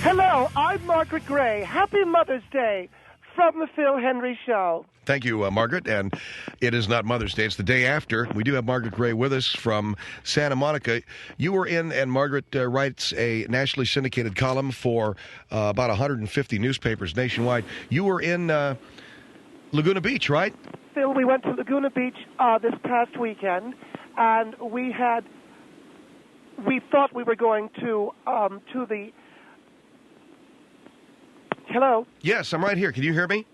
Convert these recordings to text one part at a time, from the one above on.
Hello, I'm Margaret Gray. Happy Mother's Day from the Phil Hendrie Show. Thank you, Margaret. And it is not Mother's Day. It's the day after. We do have Margaret Gray with us from Santa Monica. You were in, and Margaret writes a nationally syndicated column for about 150 newspapers nationwide. You were in Laguna Beach, right? Phil, we went to Laguna Beach this past weekend, and we thought we were going to the... Hello? Yes, I'm right here. Can you hear me?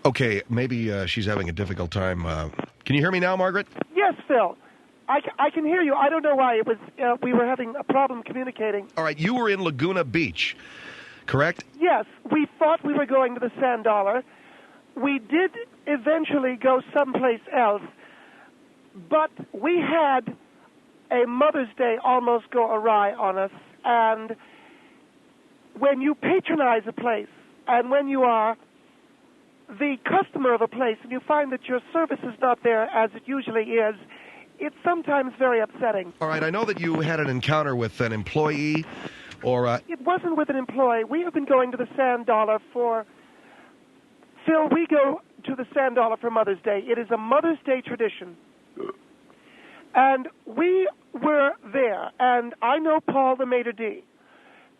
Okay, maybe she's having a difficult time. Can you hear me now, Margaret? Yes, Phil. I can hear you. I don't know why. It was we were having a problem communicating. All right, you were in Laguna Beach, correct? Yes, we thought we were going to the Sand Dollar. We did eventually go someplace else, but we had a Mother's Day almost go awry on us. And when you patronize a place, and when you are the customer of a place, and you find that your service is not there as it usually is, it's sometimes very upsetting. All right, I know that you had an encounter with an employee, or... It wasn't with an employee. We have been going to the Sand Dollar for... Phil, we go to the Sand Dollar for Mother's Day. It is a Mother's Day tradition. And we were there, and I know Paul, the maitre d',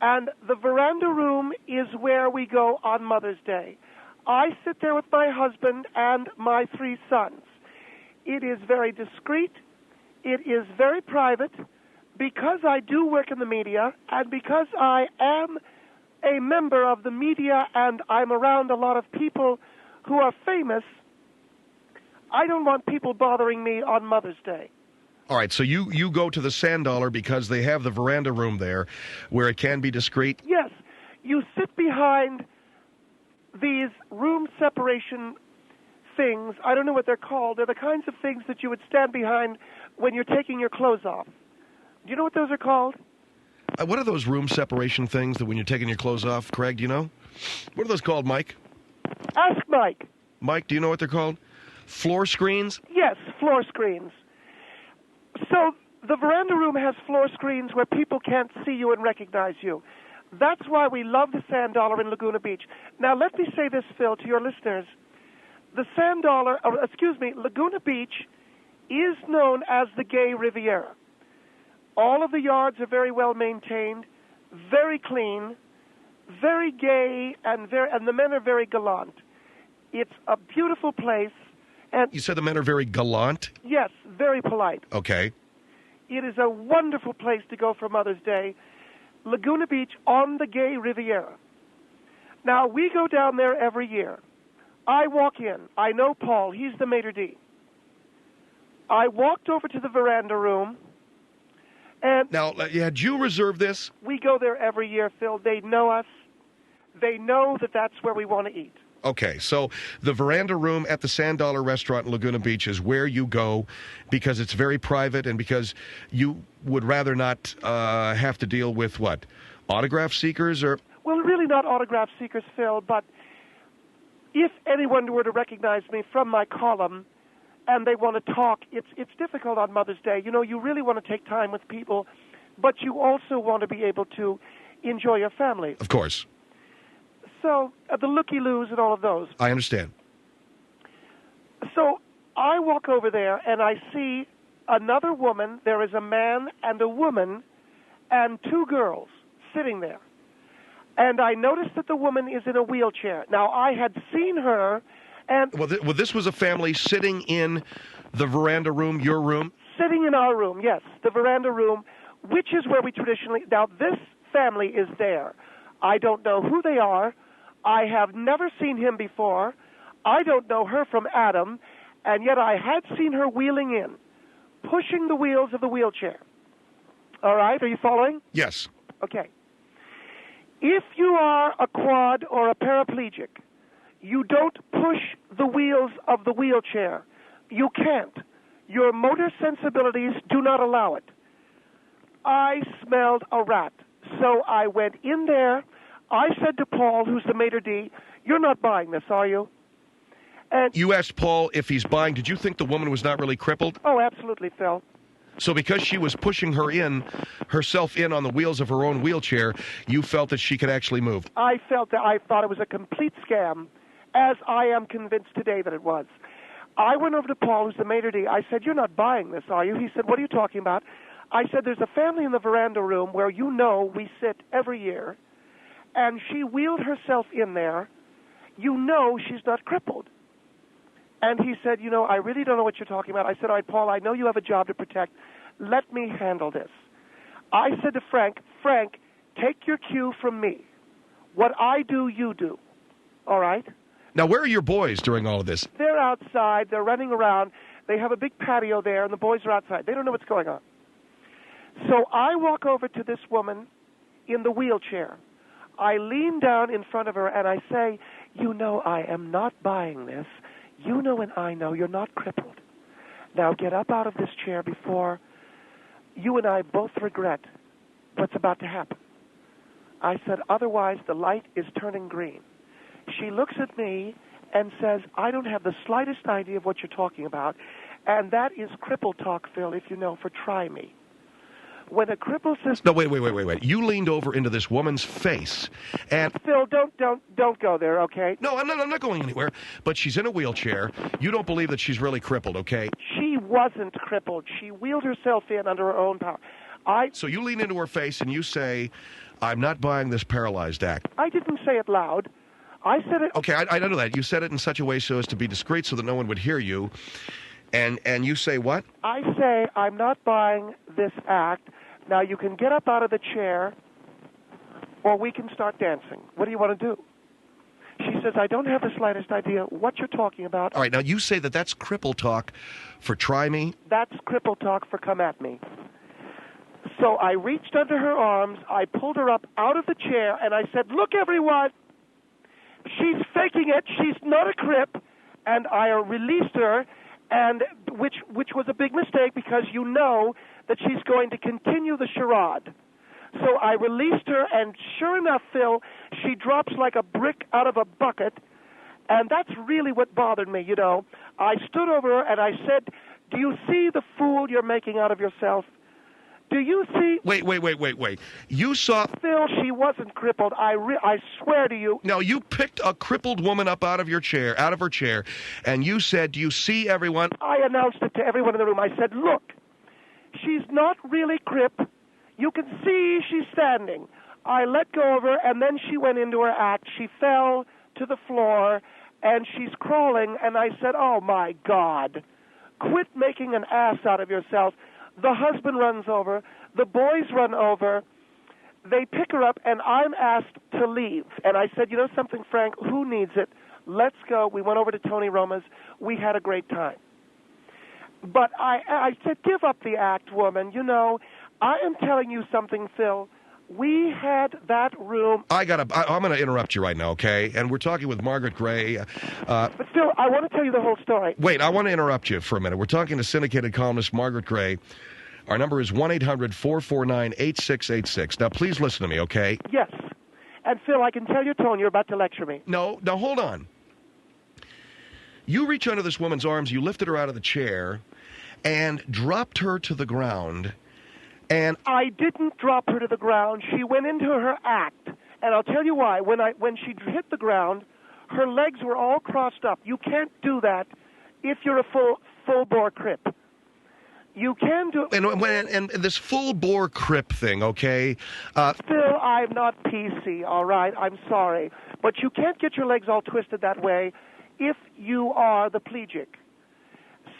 and the veranda room is where we go on Mother's Day. I sit there with my husband and my 3 sons. It is very discreet. It is very private. Because I do work in the media, and because I am a member of the media and I'm around a lot of people who are famous, I don't want people bothering me on Mother's Day. All right, so you go to the Sand Dollar because they have the veranda room there where it can be discreet? Yes. You sit behind these room separation things. I don't know what they're called. They're the kinds of things that you would stand behind when you're taking your clothes off. Do you know what those are called? What are those room separation things that when you're taking your clothes off, Craig, do you know? What are those called, Mike? Ask Mike. Mike, do you know what they're called? Floor screens? Yes, floor screens. So the veranda room has floor screens where people can't see you and recognize you. That's why we love the Sand Dollar in Laguna Beach. Now, let me say this, Phil, to your listeners. The Sand Dollar, Laguna Beach is known as the gay Riviera. All of the yards are very well maintained, very clean, very gay, and the men are very gallant. It's a beautiful place. And you said the men are very gallant? Yes, very polite. Okay. It is a wonderful place to go for Mother's Day. Laguna Beach on the gay Riviera. Now, we go down there every year. I walk in. I know Paul. He's the maitre d'. I walked over to the veranda room. And now, had you reserved this? We go there every year, Phil. They know us. They know that that's where we want to eat. Okay, so the veranda room at the Sand Dollar restaurant in Laguna Beach is where you go because it's very private and because you would rather not have to deal with, what, autograph seekers or... Well, really not autograph seekers, Phil, but if anyone were to recognize me from my column and they want to talk, it's difficult on Mother's Day. You know, you really want to take time with people, but you also want to be able to enjoy your family. Of course. So, the looky-loos and all of those. I understand. So, I walk over there, and I see another woman. There is a man and a woman and 2 girls sitting there. And I noticed that the woman is in a wheelchair. Now, I had seen her, and... Well, this was a family sitting in the veranda room, your room? Sitting in our room, yes, the veranda room, which is where we traditionally... Now, this family is there. I don't know who they are. I have never seen him before. I don't know her from Adam, and yet I had seen her wheeling in, pushing the wheels of the wheelchair. All right, are you following? Yes. Okay. If you are a quad or a paraplegic, you don't push the wheels of the wheelchair. You can't. Your motor sensibilities do not allow it. I smelled a rat, so I went in there. I said to Paul, who's the maitre d', you're not buying this, are you? And you asked Paul if he's buying. Did you think the woman was not really crippled? Oh, absolutely, Phil. So because she was pushing herself in on the wheels of her own wheelchair, you felt that she could actually move. I thought it was a complete scam, as I am convinced today that it was. I went over to Paul, who's the maitre d'. I said, "You're not buying this, are you?" He said, "What are you talking about?" I said, "There's a family in the veranda room where we sit every year, and she wheeled herself in there. She's not crippled." And he said, "I really don't know what you're talking about." I said, "All right, Paul, I know you have a job to protect. Let me handle this." I said to Frank, take your cue from me. What I do, you do. All right? Now, where are your boys during all of this? They're outside. They're running around. They have a big patio there, and the boys are outside. They don't know what's going on. So I walk over to this woman in the wheelchair. I lean down in front of her, and I say, I am not buying this. And I know you're not crippled. Now get up out of this chair before you and I both regret what's about to happen. I said, otherwise the light is turning green. She looks at me and says, I don't have the slightest idea of what you're talking about, and that is cripple talk, Phil, if you know, for try me. When a cripple says... No, wait. You leaned over into this woman's face, and... Phil, don't go there, okay? No, I'm not going anywhere. But she's in a wheelchair. You don't believe that she's really crippled, okay? She wasn't crippled. She wheeled herself in under her own power. So you lean into her face and you say, I'm not buying this paralyzed act. I didn't say it loud. I said it... Okay, I know that. You said it in such a way so as to be discreet so that no one would hear you. And you say what? I say, I'm not buying this act. Now, you can get up out of the chair, or we can start dancing. What do you want to do? She says, I don't have the slightest idea what you're talking about. All right, now you say that that's cripple talk for try me? That's cripple talk for come at me. So I reached under her arms, I pulled her up out of the chair, and I said, look, everyone, she's faking it. She's not a crip. And I released her, and which was a big mistake because you know that she's going to continue the charade. So I released her, and sure enough, Phil, she drops like a brick out of a bucket, and that's really what bothered me, I stood over her, and I said, do you see the fool you're making out of yourself? Do you see... Wait. You saw... Phil, she wasn't crippled. I swear to you. No, you picked a crippled woman up out of her chair, and you said, do you see everyone? I announced it to everyone in the room. I said, look, she's not really crip. You can see she's standing. I let go of her, and then she went into her act. She fell to the floor, and she's crawling, and I said, oh, my God, quit making an ass out of yourself. The husband runs over. The boys run over. They pick her up, and I'm asked to leave. And I said, you know something, Frank? Who needs it? Let's go. We went over to Tony Roma's. We had a great time. But I said, give up the act, woman. I am telling you something, Phil. We had that room. I'm going to interrupt you right now, okay? And we're talking with Margaret Gray. But Phil, I want to tell you the whole story. Wait, I want to interrupt you for a minute. We're talking to syndicated columnist Margaret Gray. Our number is 1-800-449-8686. Now, please listen to me, okay? Yes. And Phil, I can tell your tone. You're about to lecture me. No, hold on. You reach under this woman's arms, you lifted her out of the chair, and dropped her to the ground. And I didn't drop her to the ground. She went into her act. And I'll tell you why. When she hit the ground, her legs were all crossed up. You can't do that if you're a full-bore crip. You can do... And this full-bore crip thing, okay? Still, I'm not PC, all right? I'm sorry. But you can't get your legs all twisted that way if you are the plegic.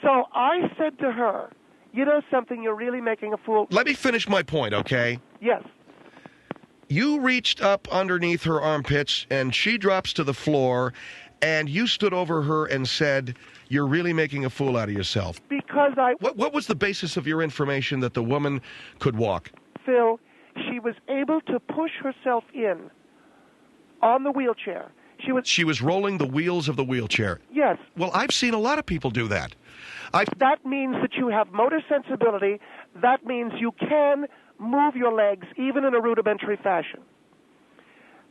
So I said to her, you know something, you're really making a fool. Let me finish my point, okay? Yes. You reached up underneath her armpits, and she drops to the floor, and you stood over her and said, you're really making a fool out of yourself. Because What was the basis of your information that the woman could walk? Phil, she was able to push herself in on the wheelchair. She was rolling the wheels of the wheelchair. Yes. Well, I've seen a lot of people do that. That means that you have motor sensibility. That means you can move your legs even in a rudimentary fashion.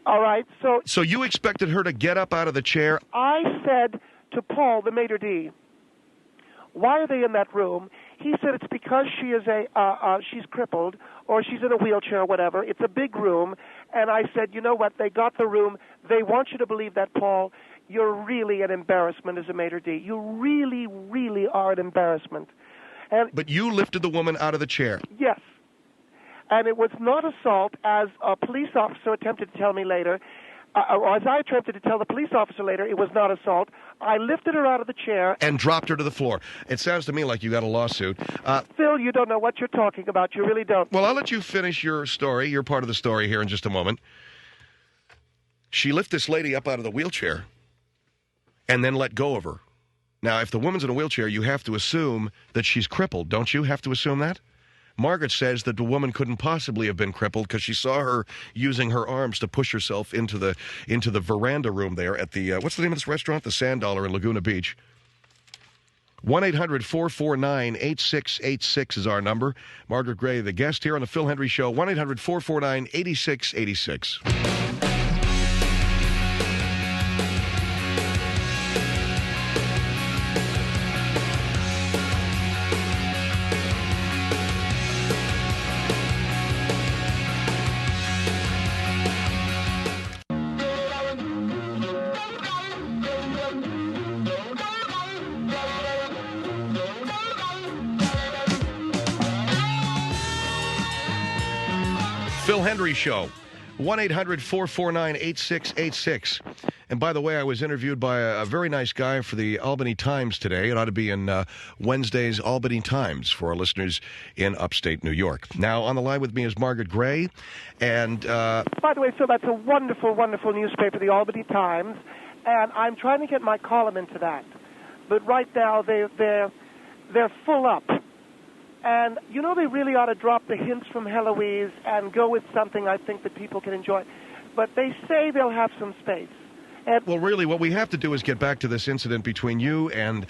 All right? So you expected her to get up out of the chair? I said to Paul, the maitre d', why are they in that room? He said it's because she is she's crippled or she's in a wheelchair or whatever. It's a big room. And I said, you know what? They got the room. They want you to believe that, Paul. You're really an embarrassment as a maitre d'. You really, really are an embarrassment. But you lifted the woman out of the chair. Yes. And it was not assault, as a police officer attempted to tell me later, or as I attempted to tell the police officer later, it was not assault. I lifted her out of the chair. And dropped her to the floor. It sounds to me like you got a lawsuit. Phil, you don't know what you're talking about. You really don't. Well, I'll let you finish your story, your part of the story here in just a moment. She lifted this lady up out of the wheelchair and then let go of her. Now, if the woman's in a wheelchair, you have to assume that she's crippled. Don't you have to assume that? Margaret says that the woman couldn't possibly have been crippled because she saw her using her arms to push herself into the veranda room there at the, what's the name of this restaurant? The Sand Dollar in Laguna Beach. 1-800-449-8686 is our number. Margaret Gray, the guest here on the Phil Hendrie Show. 1-800-449-8686. Phil Hendrie Show, 1-800-449-8686. And by the way, I was interviewed by a very nice guy for the Albany Times today. It ought to be in Wednesday's Albany Times for our listeners in upstate New York. Now, on the line with me is Margaret Gray. And by the way, Phil, that's a wonderful, wonderful newspaper, the Albany Times. And I'm trying to get my column into that. But right now, they're full up. And, you know, they really ought to drop the hints from Heloise and go with something I think that people can enjoy. But they say they'll have some space. And well, really, what we have to do is get back to this incident between you and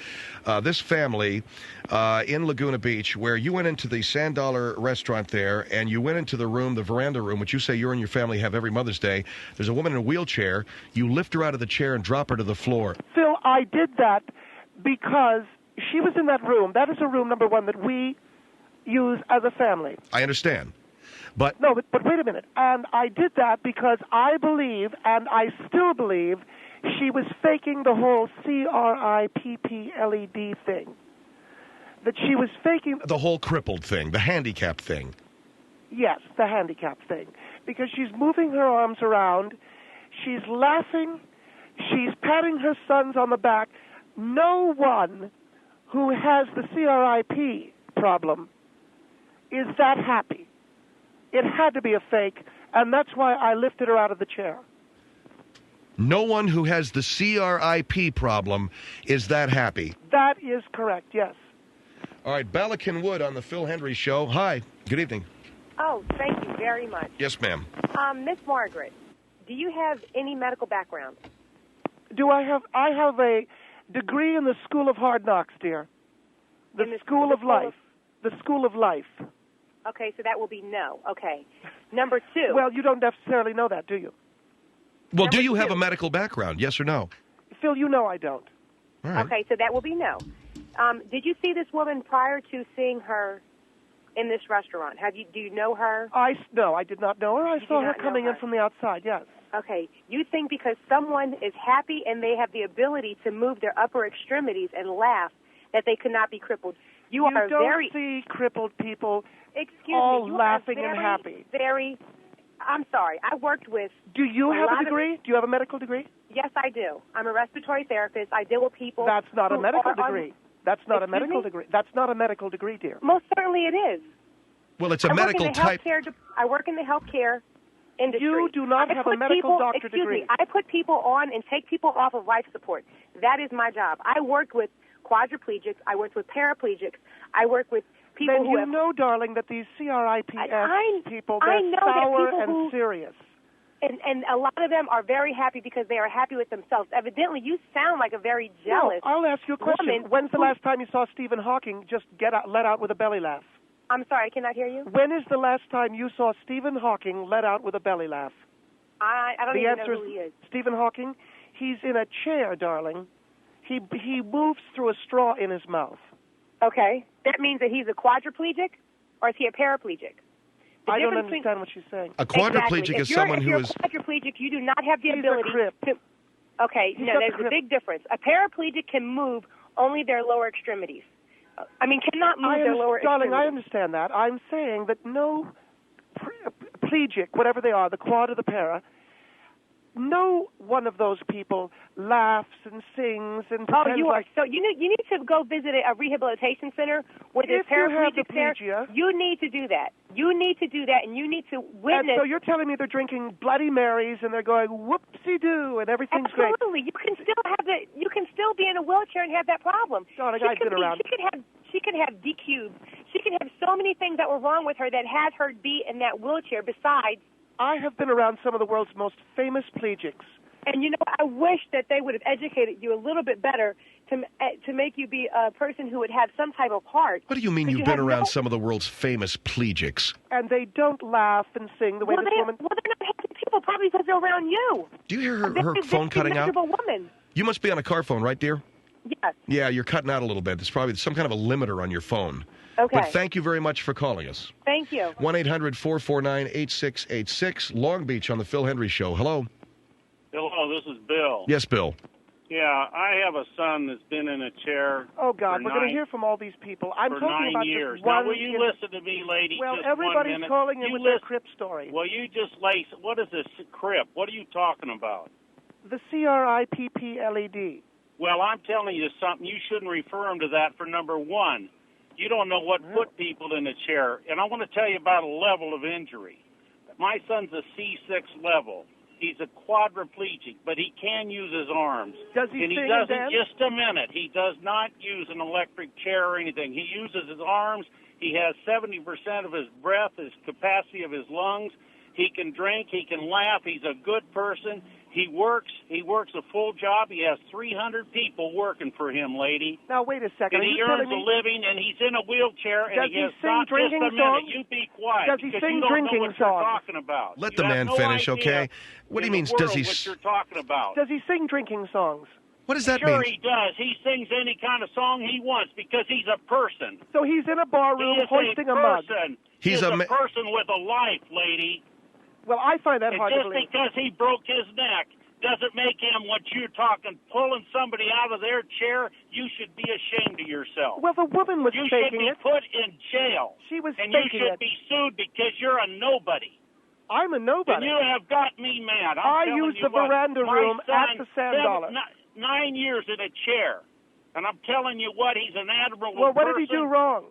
this family in Laguna Beach, where you went into the Sand Dollar restaurant there, and you went into the room, the veranda room, which you say you and your family have every Mother's Day. There's a woman in a wheelchair. You lift her out of the chair and drop her to the floor. Phil, I did that because she was in that room. That is a room, number one, that we use as a family. I understand. But no, but wait a minute. And I did that because I believe, and I still believe, she was faking the whole CRIPPLED thing. That she was faking the whole crippled thing, the handicap thing. Yes, the handicap thing. Because she's moving her arms around, she's laughing, she's patting her sons on the back. No one who has the CRIP problem is that happy. It had to be a fake, and that's why I lifted her out of the chair. No one who has the CRIP problem is that happy. That is correct, yes. All right, Balakin Wood on the Phil Hendrie Show. Hi, good evening. Oh, thank you very much. Yes, ma'am. Miss Margaret, do you have any medical background? I have a degree in the School of Hard Knocks, dear. The School of Life. The School of Life. Okay, so that will be no. Okay. Number two. Well, you don't necessarily know that, do you? Well, do you have a medical background, yes or no? Phil, you know I don't. All right. Okay, so that will be no. Did you see this woman prior to seeing her in this restaurant? Do you know her? No, I did not know her. I saw her coming in from the outside, yes. Okay. You think because someone is happy and they have the ability to move their upper extremities and laugh that they could not be crippled? You are don't very see crippled people all laughing and happy. I'm sorry. I worked with. Do you have a degree? Do you have a medical degree? Yes, I do. I'm a respiratory therapist. I deal with people. That's not a medical degree. That's not a Excuse medical me? degree. That's not a medical degree, dear. Most certainly it is. Well, it's a medical type. I work in the healthcare industry. You do not have a medical doctor degree. Excuse me. I put people on and take people off of life support. That is my job. I worked with quadriplegics. I worked with paraplegics. I work with people who have... know, darling, that these CRIPS people, they're sour and serious. And a lot of them are very happy because they are happy with themselves. Evidently, you sound like a very jealous I'll ask you a question. When's the last time you saw Stephen Hawking just let out with a belly laugh? I'm sorry, I cannot hear you. When is the last time you saw Stephen Hawking let out with a belly laugh? I don't even know who he is. Stephen Hawking, he's in a chair, darling. He moves through a straw in his mouth. Okay. That means that he's a quadriplegic, or is he a paraplegic? I don't understand what she's saying. A quadriplegic is someone who is... If you're a quadriplegic, you do not have the ability a Crip. to... Okay, He's no, there's a big difference. A paraplegic can move only their lower extremities. Cannot move their lower darling, extremities. I understand that. I'm saying that no plegic, whatever they are, the quad or the para, no one of those people laughs and sings and pretends like... So you need to go visit a rehabilitation center where there's paraplegics there. You need to do that. You need to do that, and you need to witness... And so you're telling me they're drinking Bloody Marys and they're going whoopsie-doo and everything's great. Absolutely. You can still have you can still be in a wheelchair and have that problem. Darling, I've been around. She could have DQs. She could have so many things that were wrong with her that had her be in that wheelchair besides... I have been around some of the world's most famous plegics. And, I wish that they would have educated you a little bit better to make you be a person who would have some type of heart. What do you mean you've been around some of the world's famous plegics? And they don't laugh and sing the way this woman... Well, they're not happy people, probably because they're around you. Do you hear her phone cutting out? Woman. You must be on a car phone, right, dear? Yes. Yeah, you're cutting out a little bit. There's probably some kind of a limiter on your phone. Okay. But thank you very much for calling us. Thank you. 1-800-449-8686, Long Beach on the Phil Hendrie Show. Hello. Hello, this is Bill. Yes, Bill. Yeah, I have a son that's been in a chair. Oh, God, we're going to hear from all these people. I'm for talking 9 about years. Just one. Now, will you listen to me, lady? Well, just everybody's 1 minute. calling in with their Crip story. Well, you just lace. What is this Crip? What are you talking about? The CRIPPLED. Well, I'm telling you something. You shouldn't refer him to that for number one. You don't know what put people in a chair. And I want to tell you about a level of injury. My son's a C6 level. He's a quadriplegic, but he can use his arms. Does he and he sing doesn't, and dance? just a minute. He does not use an electric chair or anything. He uses his arms. He has 70% of his breath, his capacity of his lungs. He can drink. He can laugh. He's a good person. He works a full job. He has 300 people working for him, lady. Now, wait a second. And he earns a living, and he's in a wheelchair, and he has sing not drinking just a minute. songs? You be quiet. Does he because sing you don't drinking know what you're songs? talking about. Let You the have man no finish, idea okay? What he in means, the does he... world what you're talking about. Does he sing drinking songs? What does that Sure mean? he does. He sings any kind of song he wants because he's a person. So he's in a bar room hoisting a mug. He's a person with a life, lady. Well, I find that hard to just believe. because he broke his neck doesn't make him what you're talking. Pulling somebody out of their chair, you should be ashamed of yourself. Well, the woman was you should faking be it. put in jail. She was and you faking should it. be sued because you're a nobody. I'm a nobody. And you have got me mad. I used the veranda room at the Sand Dollar. 9 years in a chair. And I'm telling you what, he's an admirable Well, what person. did he do wrong?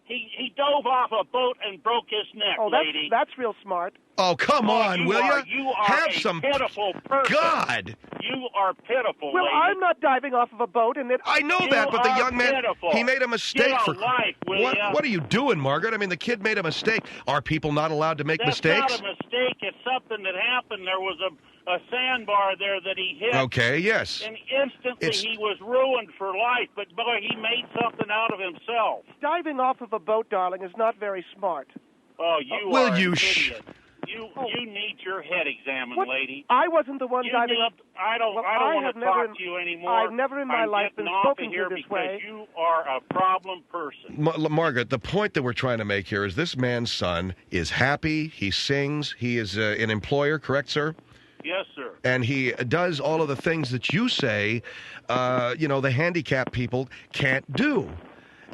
He dove off a boat and broke his neck, lady. That's real smart. Oh, come on, will you? You are Have a some pitiful person. God! You are pitiful, Well, lady. I'm not diving off of a boat, and I know that, but the young man, pitiful. he made a mistake. Get a for life, will ya? What are you doing, Margaret? I mean, the kid made a mistake. Are people not allowed to make That's mistakes? not a mistake. It's something that happened. There was a sandbar there that he hit. Okay, yes. And instantly he was ruined for life, but boy, he made something out of himself. Diving off of a boat, darling, is not very smart. Oh, you Will are you an idiot. You need your head examined, What? lady. I wasn't the one diving. I don't Well, want to talk to you anymore. I've never in my life been spoken to this way. You are a problem person. Margaret, the point that we're trying to make here is this man's son is happy. He sings. He is an employer, correct, sir? Yes, sir. And he does all of the things that you say, the handicapped people can't do.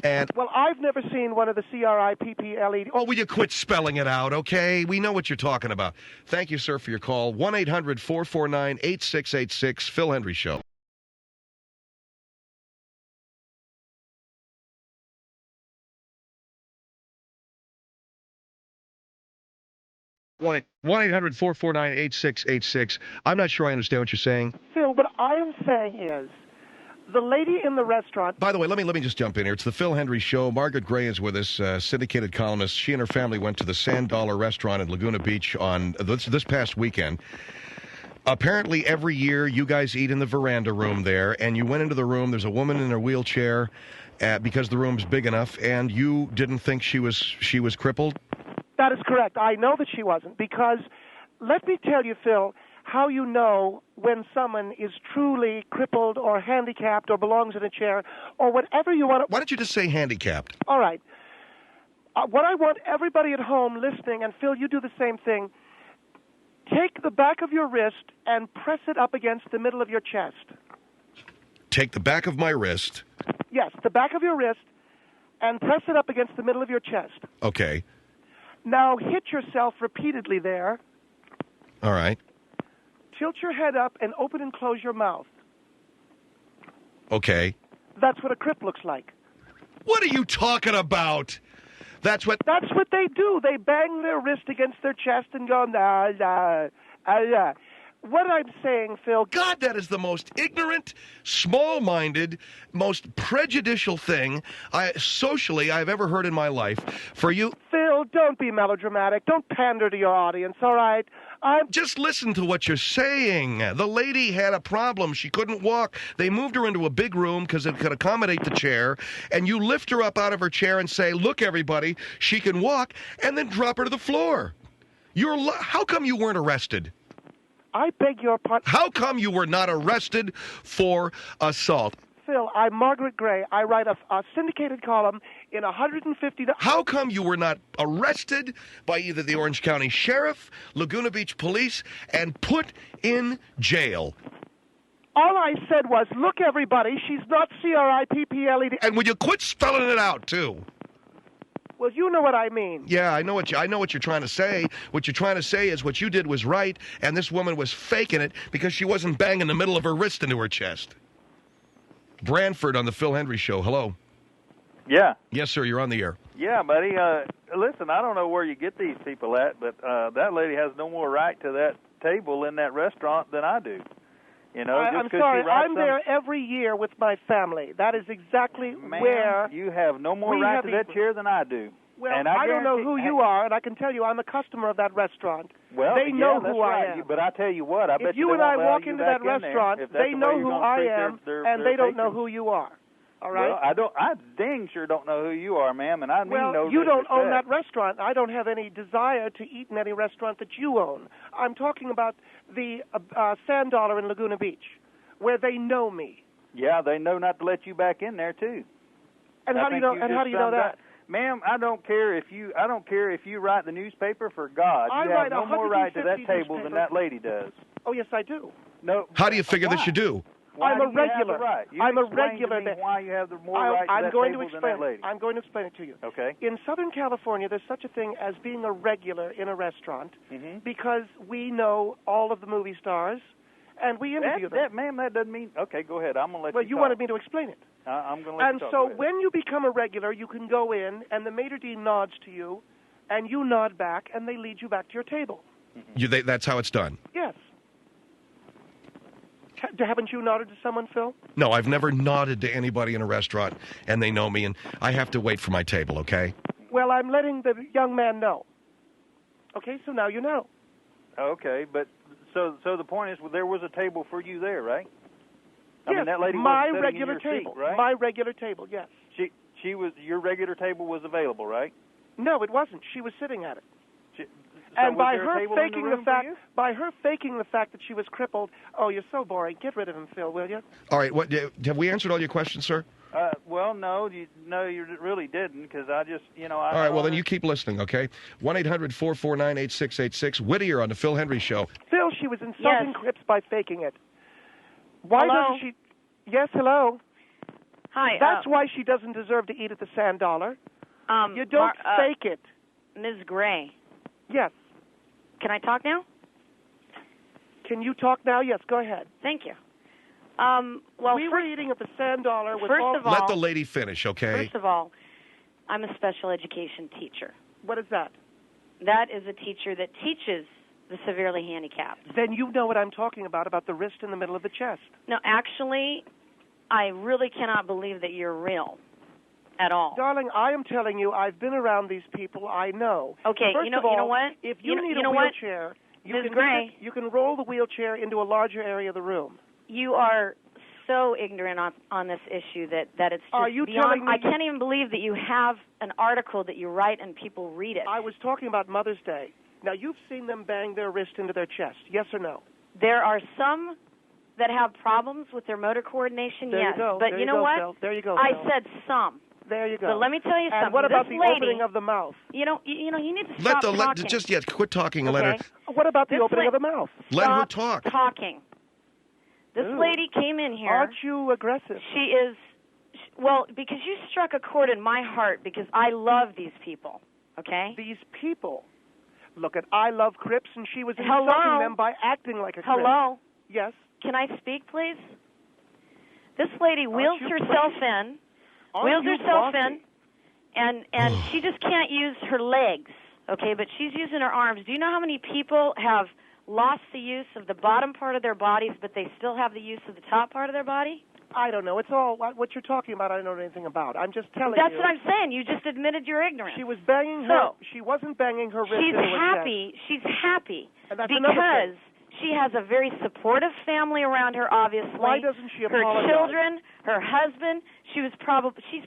And well, I've never seen one of the CRIPPLED. oh, will you quit spelling it out, okay? We know what you're talking about. Thank you, sir, for your call. 1-800-449-8686, Phil Hendrie Show. One 1-800-449-8686. I'm not sure I understand what you're saying. Phil, what I am saying is, the lady in the restaurant... By the way, let me just jump in here. It's the Phil Hendrie Show. Margaret Gray is with us, syndicated columnist. She and her family went to the Sand Dollar restaurant in Laguna Beach on this past weekend. Apparently, every year, you guys eat in the veranda room there, and you went into the room. There's a woman in her wheelchair because the room's big enough, and you didn't think she was crippled? That is correct. I know that she wasn't, because let me tell you, Phil, how you know when someone is truly crippled or handicapped or belongs in a chair or whatever you want to... Why don't you just say handicapped? All right. What I want everybody at home listening, and Phil, you do the same thing, take the back of your wrist and press it up against the middle of your chest. Take the back of my wrist. Yes, the back of your wrist, and press it up against the middle of your chest. Okay. Now hit yourself repeatedly there. All right. Tilt your head up and open and close your mouth. Okay. That's what a crip looks like. What are you talking about? That's what they do. They bang their wrist against their chest and go, nah, nah, nah. What I'm saying, Phil... God, that is the most ignorant, small-minded, most prejudicial thing socially I've ever heard in my life. For you... Phil, don't be melodramatic. Don't pander to your audience, all right? Just listen to what you're saying. The lady had a problem. She couldn't walk. They moved her into a big room because it could accommodate the chair, and you lift her up out of her chair and say, look, everybody, she can walk, and then drop her to the floor. How come you weren't arrested? I beg your pardon. How come you were not arrested for assault? Phil, I'm Margaret Gray. I write a syndicated column in 150... How come you were not arrested by either the Orange County Sheriff, Laguna Beach Police, and put in jail? All I said was, look, everybody, she's not CRIPPLED. And will you quit spelling it out, too? Well, you know what I mean. Yeah, I know what you're trying to say. What you're trying to say is what you did was right, and this woman was faking it because she wasn't banging the middle of her wrist into her chest. Branford on the Phil Hendrie Show. Hello. Yeah. Yes, sir. You're on the air. Yeah, buddy. Listen, I don't know where you get these people at, but that lady has no more right to that table in that restaurant than I do. You know, I'm sorry. I'm there every year with my family. That is exactly where... you have no more right to that chair than I do. Well, and I don't know who you are, and I can tell you I'm a customer of that restaurant. Well, they know who I am. But I tell you what, I bet if you and I walk into that restaurant, they know who I am, and they don't know who you are. All right? Well, I dang sure don't know who you are, ma'am, and I mean no Well, you don't own that restaurant. I don't have any desire to eat in any restaurant that you own. I'm talking about the Sand Dollar in Laguna Beach, where they know me. Yeah, they know not to let you back in there too. And how do you know? And how do you know that? Ma'am, I don't care if you write the newspaper. For God, you have no more right to that table than that lady does. Oh yes, I do. No. How do you figure that you do? I'm a regular. I'm a regular. Why you have the more right to that table than that lady? I'm going to explain it to you. Okay. In Southern California, there's such a thing as being a regular in a restaurant because we know all of the movie stars. And we interview them. Ma'am, that doesn't mean... Okay, go ahead. I'm going to let you Well, you wanted me to explain it. I'm going to let you talk. And so when you become a regular, you can go in, and the maitre d' nods to you, and you nod back, and they lead you back to your table. That's how it's done? Yes. Haven't you nodded to someone, Phil? No, I've never nodded to anybody in a restaurant, and they know me, and I have to wait for my table, okay? Well, I'm letting the young man know. Okay, so now you know. Okay, but... So the point is, there was a table for you there, right? I Yes, mean, that lady my was regular in your table. Seat, right? My regular table, yes. She was. Your regular table was available, right? No, it wasn't. She was sitting at it. And by her faking the fact that she was crippled, oh, you're so boring. Get rid of him, Phil, will you? All right. Have we answered all your questions, sir? Well, no, you really didn't, because I just, All right, well, then you keep listening, okay? 1-800-449-8686. Whittier on the Phil Hendrie Show. Phil, she was insulting Crips by faking it. Why doesn't she... Yes, hello? Hi. That's why she doesn't deserve to eat at the Sand Dollar. You don't fake it. Ms. Gray. Yes. Can I talk now? Can you talk now? Yes, go ahead. Thank you. We were eating at the Sand Dollar with Let the lady finish, okay? First of all, I'm a special education teacher. What is that? That is a teacher that teaches the severely handicapped. Then you know what I'm talking about the wrist in the middle of the chest. No, actually, I really cannot believe that you're real at all. Darling, I am telling you, I've been around these people. I know. Okay, First you know what? If you need a wheelchair, you can roll the wheelchair into a larger area of the room. You are so ignorant on this issue that it's just are you beyond... telling me... I can't even believe that you have an article that you write and people read it. I was talking about Mother's Day. Now, you've seen them bang their wrist into their chest, yes or no? There are some that have problems with their motor coordination, There yes. you go. But there you know go, what? Phil. There you go, I Phil. said some. There you go. But let me tell you something. And what about this the lady, opening of the mouth? You need to stop talking. Quit talking and okay? let her. What about the This opening of the mouth? Let her Stop talk. talking. This Ooh. lady came in here. Aren't you aggressive? She is, well, because you struck a chord in my heart because I love these people, okay? These people. Look at I Love Crips, and she was Hello? insulting them by acting like a Crip. Hello? Yes. Can I speak, please? This lady wheels you herself crazy? in, Aren't you bossy? and she just can't use her legs, okay? But she's using her arms. Do you know how many people have lost the use of the bottom part of their bodies, but they still have the use of the top part of their body? I don't know. It's all what you're talking about. I don't know anything about. I'm just telling That's you. what I'm saying. You just admitted your ignorance. She was banging her. So, she wasn't banging her wrist. She's into a happy. She's happy And that's another because thing. she has a very supportive family around her. Obviously, Why doesn't she her apologize? children, her husband. She's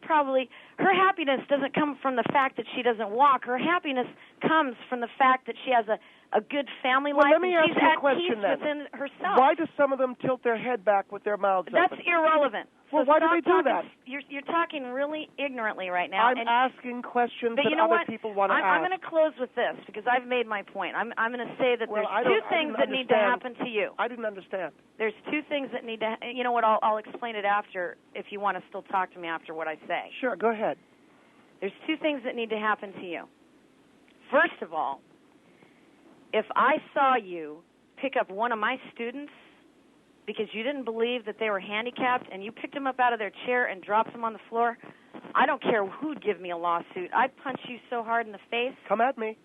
probably her happiness doesn't come from the fact that she doesn't walk. Her happiness comes from the fact that she has a good family Well, life. let me and ask she's you a at question peace then. within herself. Why do some of them tilt their head back with their mouths That's open? irrelevant. Well, So why do stop they do talking- that? You're talking really ignorantly right now. I'm and asking questions But that you know other what? people want to ask. I'm going to close with this because I've made my point. I'm going to say that Well, I there's don't- two I things didn't that need to understand. happen to you. I didn't understand. There's two things that need to. You know what? I'll explain it after if you want to still talk to me after what I say. Sure, go ahead. There's two things that need to happen to you. First of all, if I saw you pick up one of my students because you didn't believe that they were handicapped and you picked them up out of their chair and dropped them on the floor, I don't care who'd give me a lawsuit. I'd punch you so hard in the face. Come at me.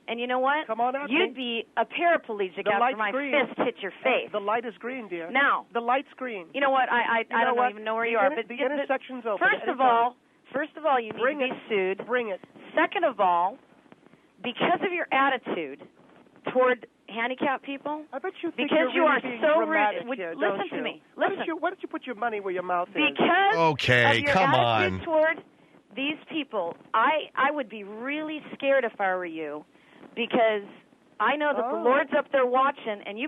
And you know what? Come on at me. You'd be a paraplegic The after light's my green. fist hit your face. The light is green, dear. Now, The light's green. you know what? I don't even know where you are. But The intersection's open. First of all, you need Bring to be sued. Bring it. Second of all, because of your attitude toward handicapped people, I bet you think because you're you really are being so dramatic rude. here, Listen don't to you? me. Why Listen. don't you put your money where your mouth is? Because Okay, of your come attitude on. toward these people, I would be really scared if I were you, because I know that the Oh. Lord's up there watching, and you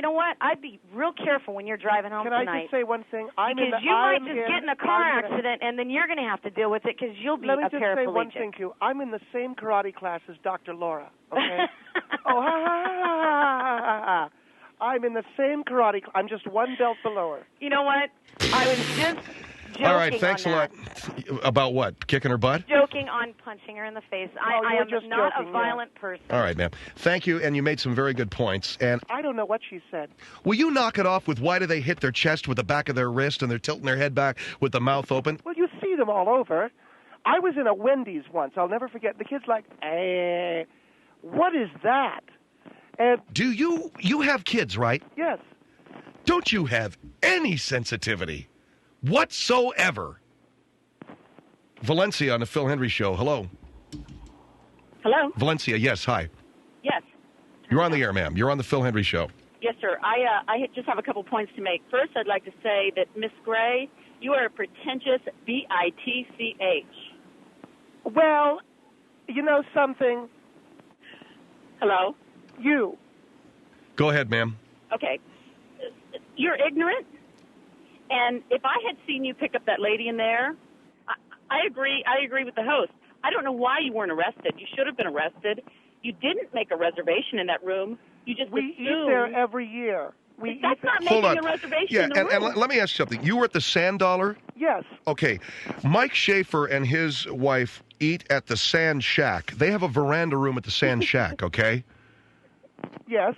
know what? I'd be real careful when you're driving home Can tonight. I just say one thing? Because you might just get in a car accident, and then you're going to have to deal with it because you'll be Let me a just say one paraplegic. thing to you. I'm in the same karate class as Dr. Laura, okay? Oh, ha, ha, ha, ha, ha, ha. I'm in the same karate class. I'm just one belt below her. You know what? I was just joking All right, thanks a on lot. that. About what? Kicking her butt? Joking on punching her in the face. you I were am just not joking, a yeah. violent person. All right, ma'am. Thank you, and you made some very good points. And I don't know what she said. will you knock it off with why do they hit their chest with the back of their wrist and they're tilting their head back with the mouth open? Well, you see them all over. I was in a Wendy's once. I'll never forget. The kid's like, what is that? And Do you have kids, right? yes, Don't you have any sensitivity whatsoever? Valencia on the Phil Hendrie Show. Hello. Hello? Valencia, yes, hi. Yes. You're on the air, ma'am. You're on the Phil Hendrie Show. Yes, sir. I just have a couple points to make. First, I'd like to say that Miss Gray, you are a pretentious bitch. well, you know something? Hello? You. Go ahead, ma'am. Okay. You're ignorant, and if I had seen you pick up that lady in there, I agree with the host. I don't know why you weren't arrested. You should have been arrested. You didn't make a reservation in that room. You just We assumed. eat there every year. That's not Hold making on. a reservation Yeah, in the and room. let me ask you something. You were at the Sand Dollar? Yes. Okay. Mike Schaefer and his wife eat at the Sand Shack. They have a veranda room at the Sand Shack, okay? Yes.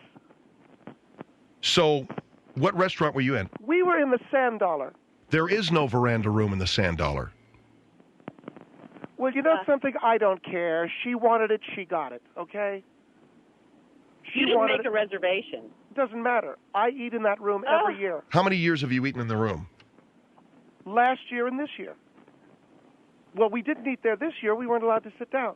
So what restaurant were you in? We were in the Sand Dollar. There is no veranda room in the Sand Dollar. Well, you know something? I don't care. She wanted it. She got it. Okay. She You didn't wanted make it. a reservation. Doesn't matter. I eat in that room every year. How many years have you eaten in the room? Last year and this year. Well, we didn't eat there this year. We weren't allowed to sit down.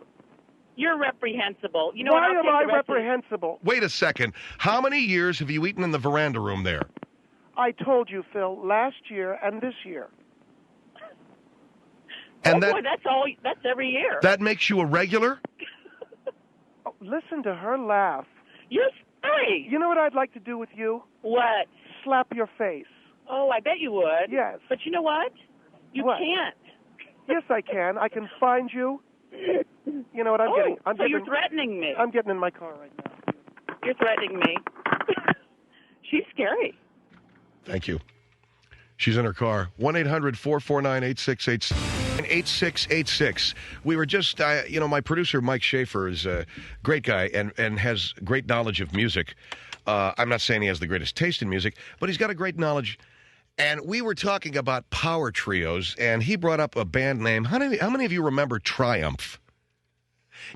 You're reprehensible. You know Why what? I'll am take I the rest of it. reprehensible? Wait a second. How many years have you eaten in the veranda room there? I told you, Phil, last year and this year. And boy, that's every year. that makes you a regular? Oh, listen to her laugh. You're scary. You know what I'd like to do with you? What? Slap your face. Oh, I bet you would. Yes. But you know what? You What? can't. Yes, I can. I can find you. You know what I'm getting? So you're threatening me. I'm getting in my car right now. You're threatening me. She's scary. Thank you. She's in her car. 1-800-449-8686. 8686. We were just, my producer, Mike Schaefer, is a great guy and has great knowledge of music. I'm not saying he has the greatest taste in music, but he's got a great knowledge. And we were talking about power trios, and he brought up a band name. How many of you remember Triumph?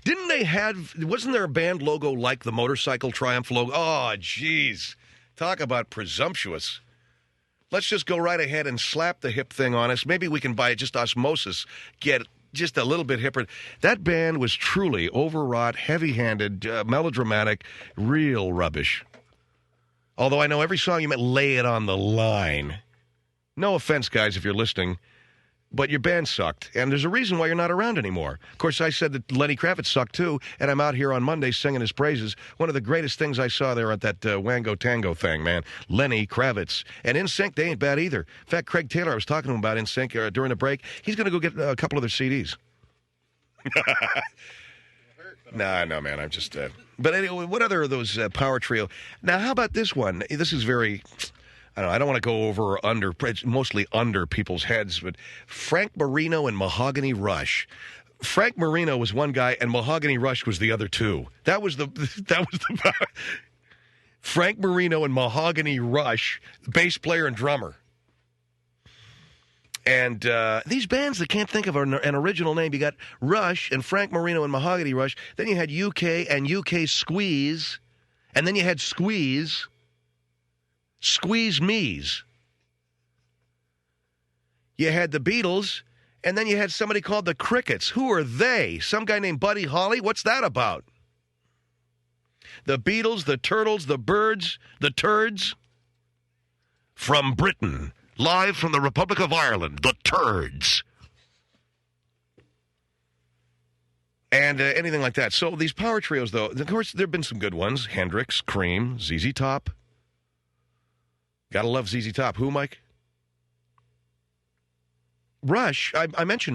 Wasn't there a band logo like the motorcycle Triumph logo? Oh, jeez. Talk about presumptuous. Let's just go right ahead and slap the hip thing on us. Maybe we can, by just osmosis, get just a little bit hipper. That band was truly overwrought, heavy-handed, melodramatic, real rubbish. Although I know every song you meant lay it on the line. No offense, guys, if you're listening, but your band sucked, and there's a reason why you're not around anymore. Of course, I said that Lenny Kravitz sucked, too, and I'm out here on Monday singing his praises. One of the greatest things I saw there at that Wango Tango thing, man. Lenny Kravitz. And NSYNC, they ain't bad either. In fact, Craig Taylor, I was talking to him about NSYNC during the break. He's going to go get a couple of their CDs. No, man, I'm just... But anyway, what other of those power trio? Now, how about this one? This is very... I don't want to go over or under. It's mostly under people's heads, but Frank Marino and Mahogany Rush. Frank Marino was one guy, and Mahogany Rush was the other two. That was the Frank Marino and Mahogany Rush, bass player and drummer. And these bands that can't think of an original name, you got Rush and Frank Marino and Mahogany Rush. Then you had UK and UK Squeeze, and then you had Squeeze Me's. You had the Beatles, and then you had somebody called the Crickets. Who are they? Some guy named Buddy Holly? What's that about? The Beatles, the Turtles, the Birds, the Turds. From Britain, live from the Republic of Ireland, the Turds. And anything like that. So these power trios, though, of course, there have been some good ones. Hendrix, Cream, ZZ Top. Gotta love ZZ Top. Who, Mike? Rush. I mentioned